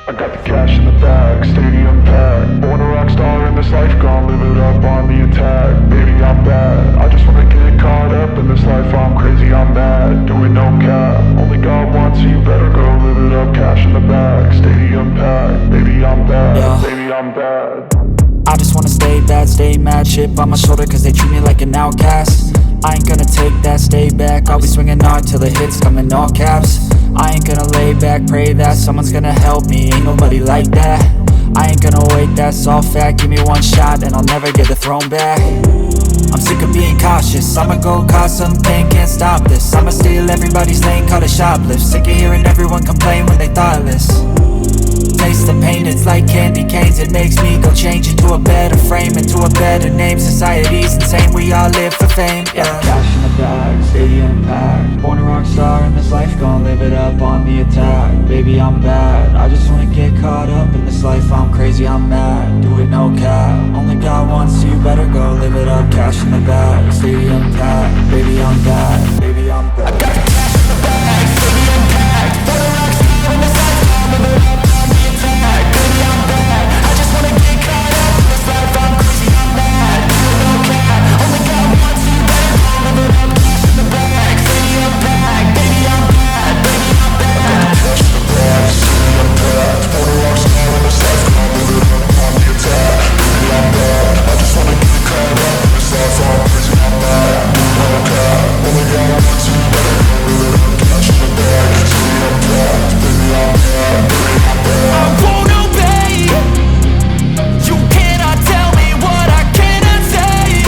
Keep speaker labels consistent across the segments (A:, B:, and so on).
A: I got the cash in the bag, stadium packed. Born a rock star in this life, gon' live it up on the attack. Baby, I'm bad, I just wanna get caught up in this life. I'm crazy, I'm mad, doing no cap. Only God wants you, better go live it up. Cash in the bag, stadium packed. Baby, I'm bad, yeah. Baby, I'm bad.
B: I just wanna stay bad, stay mad. Chip on my shoulder cause they treat me like an outcast. I ain't gonna take that, stay back. I'll be swinging hard till the hits come in all caps. I ain't gonna lay back, pray that someone's gonna help me. Ain't nobody like that. I ain't gonna wait, that's all fact. Give me one shot and I'll never get the throne back. I'm sick of being cautious, I'ma go cause some pain, can't stop this. I'ma steal everybody's lane, call it shoplift. Sick of hearing everyone complain when they thoughtless. Taste the pain, it's like candy canes. It makes me go change into a better frame, into a better name. Society's insane, we all live for fame, yeah. Cash in the bag, stadium packed. Born a rock star in this life, gon' live it up on the attack. Baby, I'm bad, I just wanna get caught up in this life. I'm crazy, I'm mad, do it no cap. Only God wants you, better go live it up. Cash in the bag, stadium packed. Baby, I'm bad, baby, I'm bad. I got the cash in the bag, stadium packed. Born a rock star in this life, gon' live it up on the attack. Baby, I'm bad, I just wanna get caught up in this life. I'm crazy, I'm mad, do it no cap. Only God wants you, better go live it up. Cash in the bag, stadium packed. Baby, I'm bad, baby, I'm bad. Cash in the bag, stadium packed. Born a rock star in this life, gon' live it up on the attack. Baby, I'm bad, I just wanna get caught up in this life. I'm crazy, I'm mad, do it no cap. Only God wants you, better go live it up. Cash in the bag, stadium packed. Baby, I'm bad, baby, I'm bad. I won't obey. You cannot tell me what I cannot say.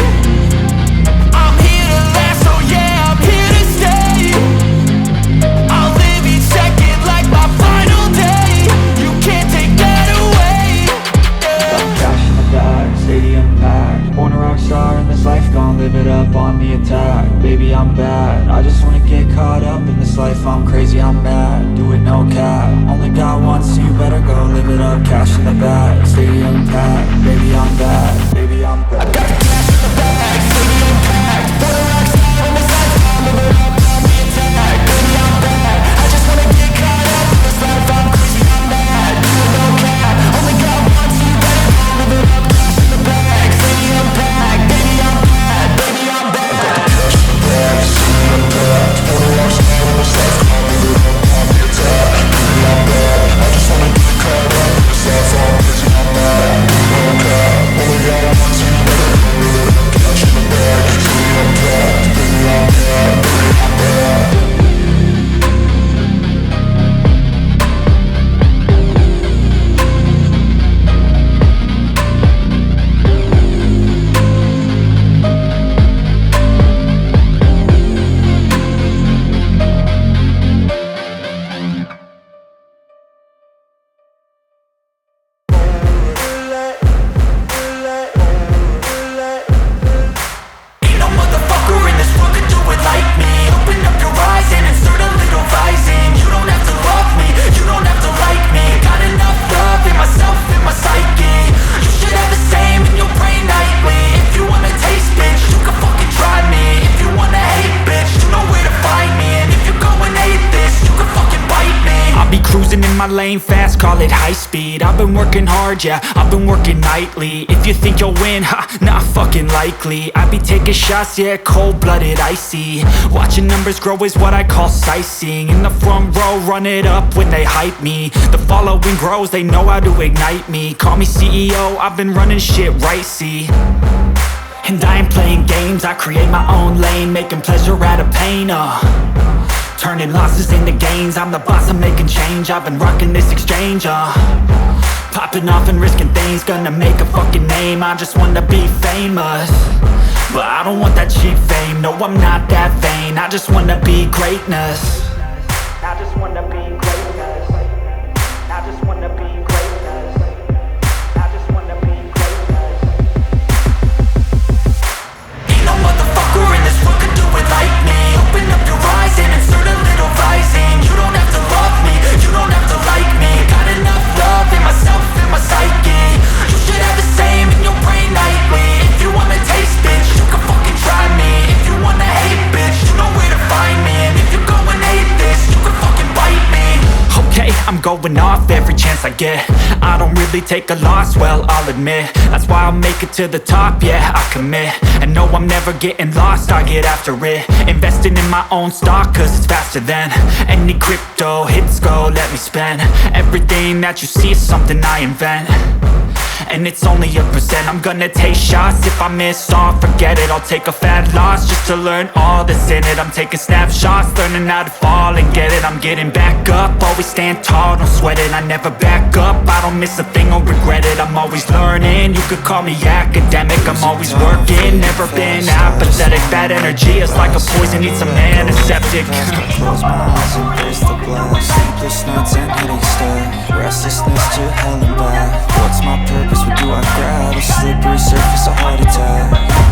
B: I'm here to last, so yeah, I'm here to stay. I'll live each second like my final day. You can't take that away, yeah. Cash in the bag, stadium packed. Born a rock star in this life, gon' live it up on the attack. Baby, I'm bad, I just wanna get caught up in this life. I'm crazy, I'm mad, do it no cap. Only God wants you, better go live it up. Cash in the bag, stadium packed. Baby, I'm bad, baby, I'm bad. I got the cash in the bag, stadium packed. Born a rock star in this life, gon' live it up on the attack. Baby, I'm bad, I just wanna get caught up in this life. I'm crazy, I'm mad, do it no cap. Only God wants you, better go live it up. Cash in the bag, stadium packed. Baby, I'm bad, baby, I'm bad. I got the cash in the bag, stadium packed. Born a rock star in this life, gon' live it up on the attack. Baby, I'm bad, I just wanna get caught up in this life. I'm crazy, I'm mad, do it no cap. Only God wants you, better go live it up. Cash in the bag, stadium packed. Baby, I'm bad, baby, I'm bad. Ain't no motherfucker in this world could do it like me. Open up your eyes and insert a little rising. You don't have to love me, you don't have to like me. Got enough love in myself, in my psyche. You should have the same in your brain nightly. If you wanna taste, bitch, you can fucking try me. If you wanna hate, bitch, you know where to find me. And if you're going hate this, you can fucking bite me. I'll be cruising in my lane fast, call it high speed. I've been working hard, yeah, I've been working nightly. If you think you'll win, ha, not fucking likely. I be taking shots, yeah, cold-blooded, icy. Watching numbers grow is what I call sightseeing. In the front row, run it up when they hype me. The following grows, they know how to ignite me. Call me CEO, I've been running shit right, see. And I ain't playing games, I create my own lane. Making pleasure out of pain, turning losses into gains. I'm the boss, I'm making change. I've been rocking this exchange, popping off and risking things. Gonna make a fucking name, I just wanna be famous. But I don't want that cheap fame, no, I'm not that vain. I just wanna be greatness. I just wanna be greatness. I just wanna be greatness. I just wanna be greatness. Ain't no motherfucker in this world could do it like me. Open up your eyes and insert a little rising. You don't have to love me, you don't have to like me. Got enough love in myself, in my psyche. You should have the same in your brain nightly. If you wanna taste, bitch, you can fucking try me. If you wanna hate, bitch, you know where to find me. And if you're going hate showing off every chance I get. I don't really take a loss, well, I'll admit. That's why I'll make it to the top, yeah, I commit. And no, I'm never getting lost, I get after it. Investing in my own stock, cause it's faster than any crypto hits go, let me spend. Everything that you see is something I invent, and it's only a percent. I'm gonna take shots, if I miss all, forget it. I'll take a fat loss just to learn all that's in it. I'm taking snapshots, learning how to fall and get it. I'm getting back up, always stand tall, don't sweat it. I never back up, I don't miss a thing or regret it. I'm always learning, you could call me academic. I'm always working, never been apathetic. Bad energy is like a poison, need some antiseptic.
C: Close my eyes, embrace the black. Sleepless nights and headaches stare. Restlessness to hell and back. What's my purpose, what do I grab? A slippery surface, a heart attack.